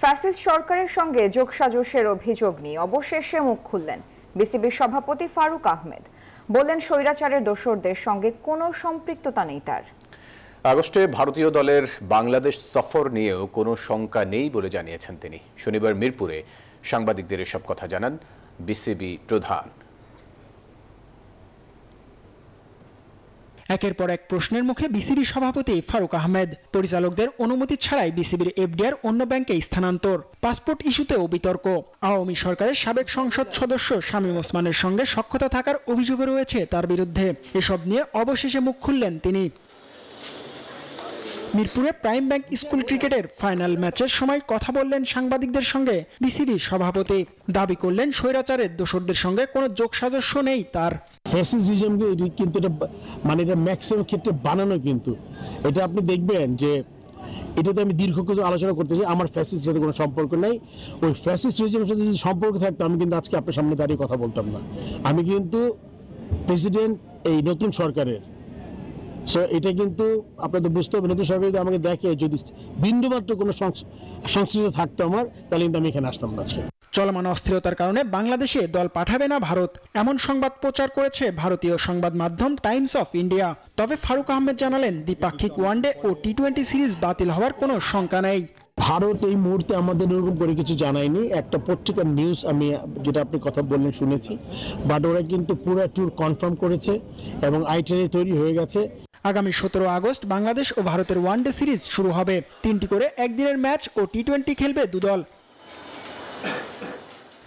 Fascist সরকারের সঙ্গে যোগসাজশের অভিযোগ নিয়ে অবশেষে মুখ খুললেন বিসিবির সভাপতি ফারুক আহমেদ। বললেন স্বৈরাচারের দোসরদের সঙ্গে কোনো সম্পৃক্ততা নেই তার। আগস্টে ভারতীয় দলের বাংলাদেশ সফর নিয়েও কোনো শঙ্কা নেই বলে জানিয়েছেন তিনি। শনিবার মিরপুরে সাংবাদিকদের এসব কথা জানান বিসিবি প্রধান। একের পর এক প্রশ্নের মুখে বিসিবি সভাপতি ফারুক আহমেদ। পরিচালকদের অনুমতি ছাড়াই বিসিবির এফডিআর অন্য ব্যাংকে স্থানান্তর, পাসপোর্ট ইস্যুতেও বিতর্ক, আওয়ামী সরকারের সাবেক সংসদ সদস্য শামীম ওসমানের সঙ্গে সখ্যতা থাকার অভিযোগ রয়েছে তার বিরুদ্ধে। এসব নিয়ে অবশেষে মুখ খুললেন তিনি। মিরপুরে প্রাইম ব্যাংক স্কুল ক্রিকেটের ফাইনাল ম্যাচের সময় কথা বললেন সাংবাদিকদের সঙ্গে বিসিবি সভাপতি। দাবি করলেন স্বৈরাচারের দোসরদের সঙ্গে কোনো যোগসাজশ্য নেই তার। ফ্যাসিজমকে কিন্তু এটা ম্যাক্সিমাম ক্ষেত্রে বানানো, কিন্তু এটা আপনি দেখবেন যে এটাতে আমি দীর্ঘ আলোচনা করতেছি। আমার ফ্যাসিস্টের সাথে কোনো সম্পর্ক নেই। ওই ফ্যাসিস্ট রিজিমের সাথে যদি সম্পর্ক থাকতো আমি কিন্তু আজকে আপনার সামনে দাঁড়িয়ে কথা বলতাম না। আমি কিন্তু প্রেসিডেন্ট এই নতুন সরকারের। সো এটা কিন্তু আপনাদের বুঝতে হবে, নতুন সরকার যদি আমাকে দেখে যদি বিন্দুমাত্র কোনো সংশ্লিষ্ট থাকতো আমার, তাহলে কিন্তু আমি এখানে আসতাম না আজকে। চলমান অস্থিরতার কারণে বাংলাদেশে দল পাঠাবে না ভারত, এমন সংবাদ প্রচার করেছে ভারতীয় সংবাদ মাধ্যম টাইমস অফ ইন্ডিয়া। তবে ফারুক আহমেদ জানালেন দ্বিপাক্ষিক ওয়ানডে ও টি-20 সিরিজ বাতিল হওয়ার কোনো শঙ্কা নেই। ভারত এই মুহূর্তে আমাদের এরকম করে কিছু জানায়নি। একটা পত্রিকার নিউজ আমি যেটা আপনি কথা বললেন শুনেছি, বাট ওরা কিন্তু পুরো ট্যুর কনফার্ম করেছে এবং আইটিআই তৈরি হয়ে গেছে। আগামী 17 আগস্ট বাংলাদেশ ও ভারতের ওয়ানডে সিরিজ শুরু হবে। 3টি করে একদিনের ম্যাচ ও টি-20 খেলবে দুদল।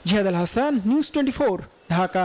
জিহাদ আল হাসান, নিউজ 24, ঢাকা।